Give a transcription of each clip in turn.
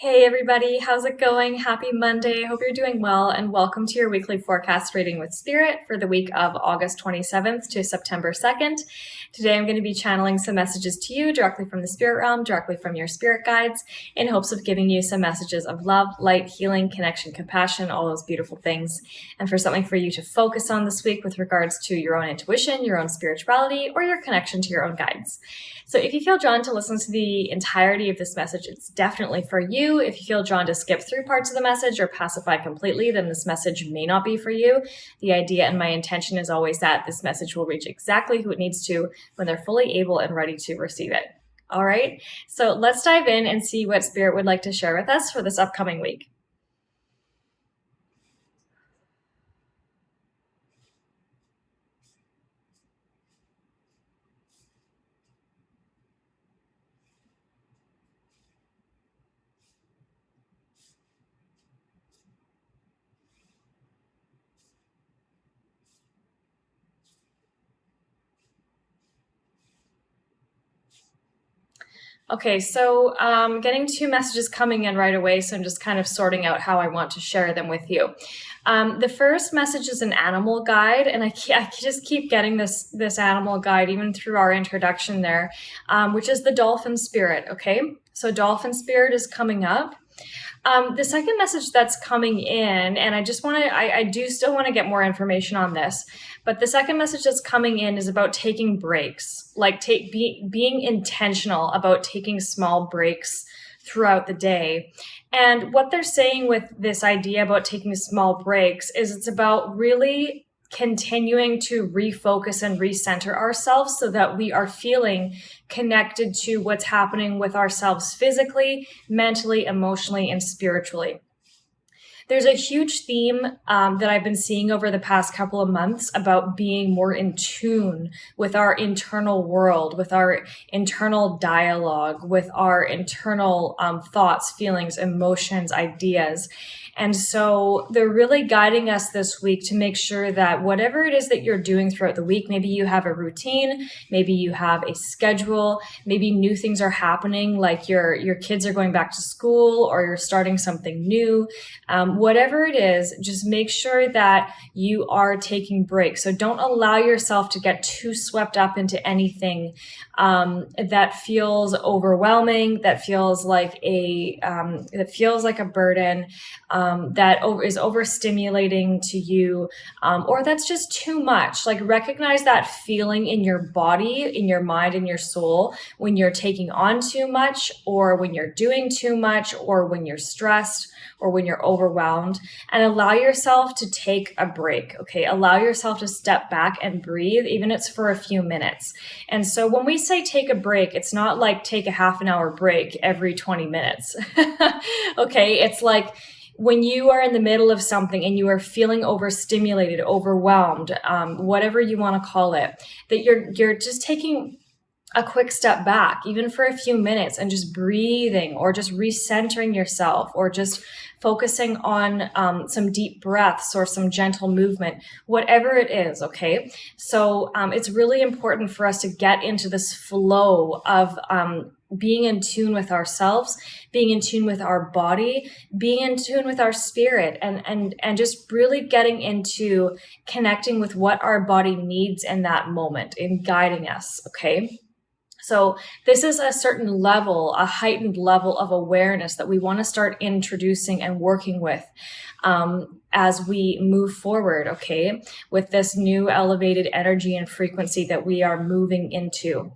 Hey everybody, how's it going? Happy Monday. Hope you're doing well and welcome to your weekly forecast reading with Spirit for the week of August 27th to September 2nd. Today I'm going to be channeling some messages to you directly from the spirit realm, directly from your spirit guides, in hopes of giving you some messages of love, light, healing, connection, compassion, all those beautiful things, and for something for you to focus on this week with regards to your own intuition, your own spirituality, or your connection to your own guides. So if you feel drawn to listen to the entirety of this message, it's definitely for you. If you feel drawn to skip through parts of the message or pacify completely, then this message may not be for you. The idea and my intention is always that this message will reach exactly who it needs to when they're fully able and ready to receive it. All right, so let's dive in and see what Spirit would like to share with us for this upcoming week. Okay, so getting two messages coming in right away, so I'm just kind of sorting out how I want to share them with you. The first message is an animal guide, and I just keep getting this animal guide even through our introduction there, which is the Dolphin spirit, okay? So Dolphin spirit is coming up. The second message that's coming in, and I just want to, I do still want to get more information on this, but the second message that's coming in is about taking breaks, like being intentional about taking small breaks throughout the day. And what they're saying with this idea about taking small breaks is it's about really continuing to refocus and recenter ourselves so that we are feeling connected to what's happening with ourselves physically, mentally, emotionally, and spiritually. There's a huge theme that I've been seeing over the past couple of months about being more in tune with our internal world, with our internal dialogue, with our internal thoughts, feelings, emotions, ideas. And so they're really guiding us this week to make sure that whatever it is that you're doing throughout the week, maybe you have a routine, maybe you have a schedule, maybe new things are happening, like your kids are going back to school or you're starting something new. Whatever it is, just make sure that you are taking breaks. So don't allow yourself to get too swept up into anything that feels overwhelming, that feels like a burden, that is overstimulating to you, or that's just too much. Like, recognize that feeling in your body, in your mind, in your soul when you're taking on too much, or when you're doing too much, or when you're stressed, or when you're overwhelmed, and allow yourself to take a break, okay? Allow yourself to step back and breathe, even if it's for a few minutes. And so when we say take a break, it's not like take a half an hour break every 20 minutes, okay? It's like when you are in the middle of something and you are feeling overstimulated, overwhelmed, whatever you want to call it, that you're just taking a quick step back, even for a few minutes, and just breathing, or just recentering yourself, or just focusing on some deep breaths or some gentle movement, whatever it is, okay? So it's really important for us to get into this flow of being in tune with ourselves, being in tune with our body, being in tune with our spirit, and just really getting into connecting with what our body needs in that moment, in guiding us, okay? So this is a certain level, a heightened level of awareness that we want to start introducing and working with as we move forward, okay, with this new elevated energy and frequency that we are moving into.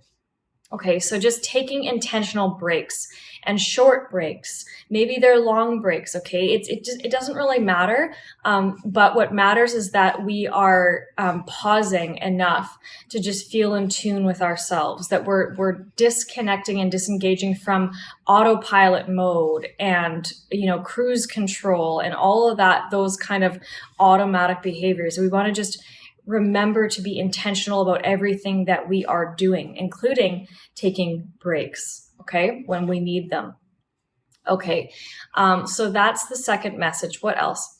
Okay, so just taking intentional breaks and short breaks. Maybe they're long breaks, okay? It doesn't really matter, but what matters is that we are pausing enough to just feel in tune with ourselves, that we're disconnecting and disengaging from autopilot mode and, cruise control and all of that, those kind of automatic behaviors. We want to just remember to be intentional about everything that we are doing, including taking breaks, okay, when we need them. Okay, so that's the second message. What else?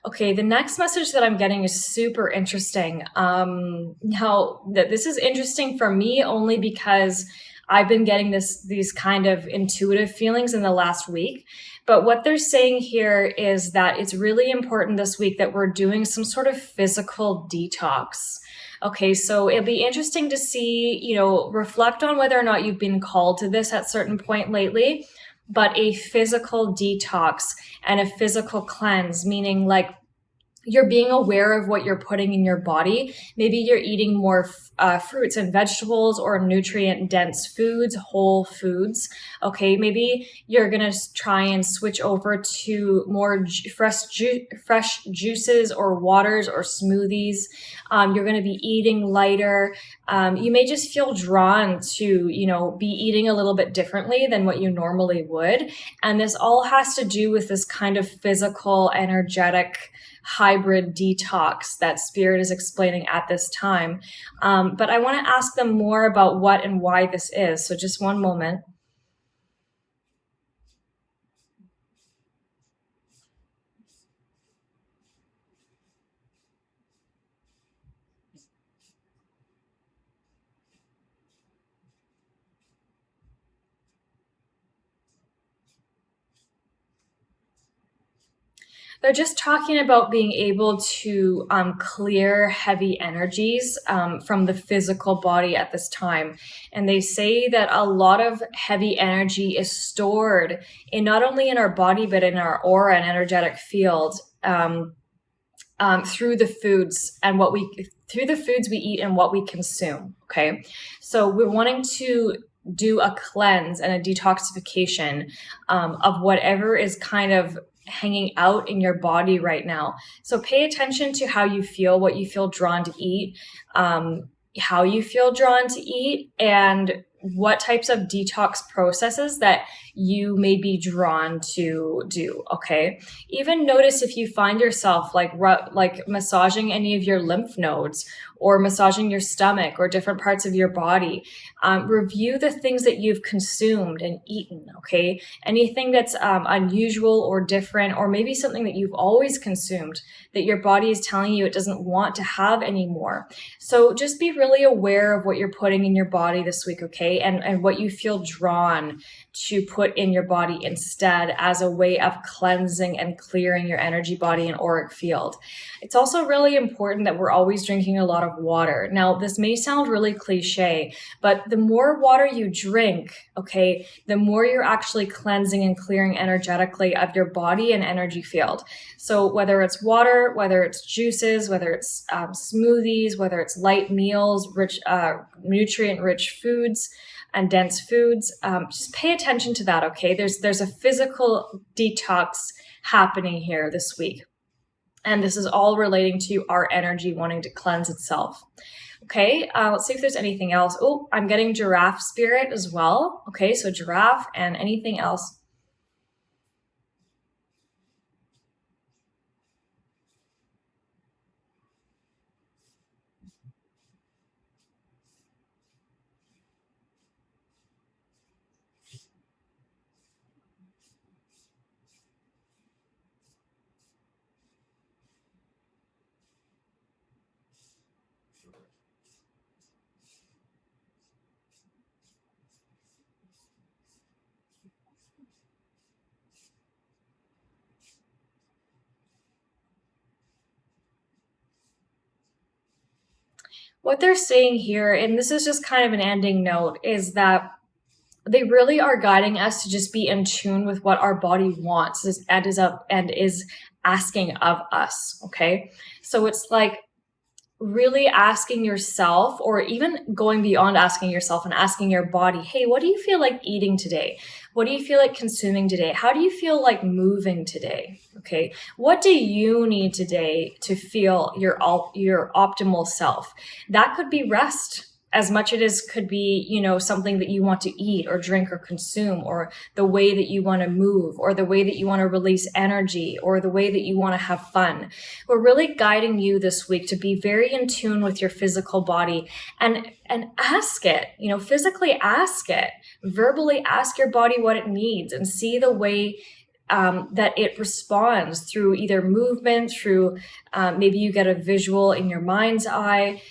Okay, the next message that I'm getting is super interesting. This is interesting for me only because I've been getting these kind of intuitive feelings in the last week. But what they're saying here is that it's really important this week that we're doing some sort of physical detox. Okay, so it'll be interesting to see, reflect on whether or not you've been called to this at certain point lately, but a physical detox and a physical cleanse, meaning like you're being aware of what you're putting in your body. Maybe you're eating more fruits and vegetables or nutrient dense foods, whole foods. Okay, maybe you're gonna try and switch over to more fresh juices or waters or smoothies. You're gonna be eating lighter. You may just feel drawn to, be eating a little bit differently than what you normally would. And this all has to do with this kind of physical, energetic, hybrid detox that Spirit is explaining at this time. But I want to ask them more about what and why this is. So just one moment. They're just talking about being able to clear heavy energies from the physical body at this time. And they say that a lot of heavy energy is stored in not only in our body, but in our aura and energetic field through the foods we eat and what we consume. Okay. So we're wanting to do a cleanse and a detoxification of whatever is kind of hanging out in your body right now. So pay attention to how you feel, what you feel drawn to eat, how you feel drawn to eat, and what types of detox processes that you may be drawn to do. Okay. Even notice if you find yourself like massaging any of your lymph nodes or massaging your stomach or different parts of your body. Review the things that you've consumed and eaten. Okay. Anything that's unusual or different, or maybe something that you've always consumed that your body is telling you it doesn't want to have anymore. So just be really aware of what you're putting in your body this week. Okay. And what you feel drawn to put in your body instead as a way of cleansing and clearing your energy body and auric field. It's also really important that we're always drinking a lot of water. Now, this may sound really cliche, but the more water you drink, okay, the more you're actually cleansing and clearing energetically of your body and energy field. So whether it's water, whether it's juices, whether it's smoothies, whether it's light meals, rich, nutrient-rich foods, and dense foods, just pay attention to that, okay? There's a physical detox happening here this week. And this is all relating to our energy wanting to cleanse itself. Okay, let's see if there's anything else. Oh, I'm getting giraffe spirit as well. Okay, so giraffe and anything else. What they're saying here, and this is just kind of an ending note, is that they really are guiding us to just be in tune with what our body wants and is asking of us. Okay. So it's like really asking yourself, or even going beyond asking yourself and asking your body, hey, what do you feel like eating today? What do you feel like consuming today? How do you feel like moving today? Okay. What do you need today to feel your optimal self? That could be rest as much as could be, something that you want to eat or drink or consume, or the way that you want to move, or the way that you want to release energy, or the way that you want to have fun. We're really guiding you this week to be very in tune with your physical body and ask it, physically ask it, verbally ask your body what it needs, and see the way that it responds through either movement, through maybe you get a visual in your mind's eye,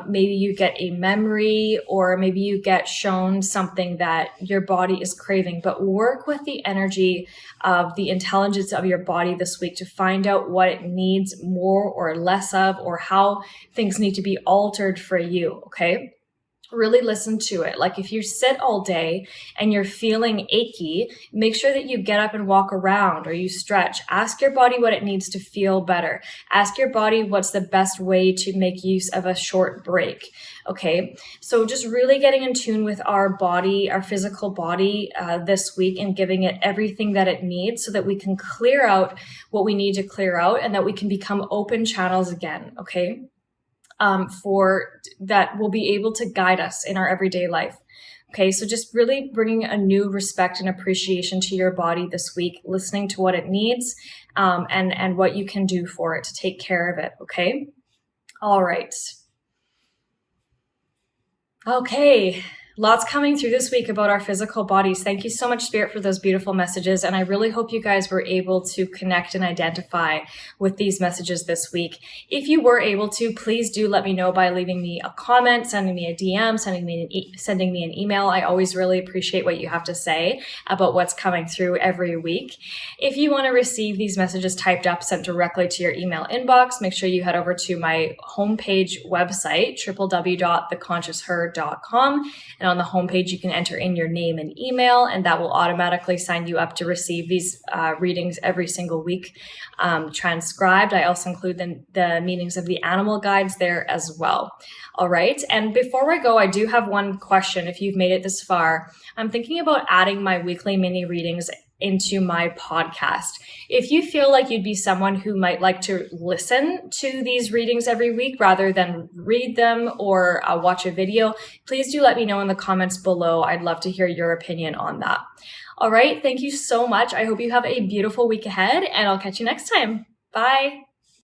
maybe you get a memory, or maybe you get shown something that your body is craving. But work with the energy of the intelligence of your body this week to find out what it needs more or less of, or how things need to be altered for you, okay? Really listen to it. Like if you sit all day and you're feeling achy, make sure that you get up and walk around or you stretch. Ask your body what it needs to feel better. Ask your body what's the best way to make use of a short break. Okay. So just really getting in tune with our body, our physical body this week, and giving it everything that it needs so that we can clear out what we need to clear out and that we can become open channels again. Okay. For that will be able to guide us in our everyday life. Okay, so just really bringing a new respect and appreciation to your body this week, listening to what it needs, and what you can do for it to take care of it. Okay, all right. Okay. Lots coming through this week about our physical bodies. Thank you so much, Spirit, for those beautiful messages. And I really hope you guys were able to connect and identify with these messages this week. If you were able to, please do let me know by leaving me a comment, sending me a DM, sending me an email. I always really appreciate what you have to say about what's coming through every week. If you want to receive these messages typed up, sent directly to your email inbox, make sure you head over to my homepage website, www.theconsciousher.com. And on the homepage, you can enter in your name and email, and that will automatically sign you up to receive these readings every single week transcribed. I also include the meanings of the animal guides there as well. All right. And before I go, I do have one question. If you've made it this far, I'm thinking about adding my weekly mini readings into my podcast. If you feel like you'd be someone who might like to listen to these readings every week rather than read them or watch a video, please do let me know in the comments below. I'd love to hear your opinion on that. All right. Thank you so much. I hope you have a beautiful week ahead, and I'll catch you next time. Bye.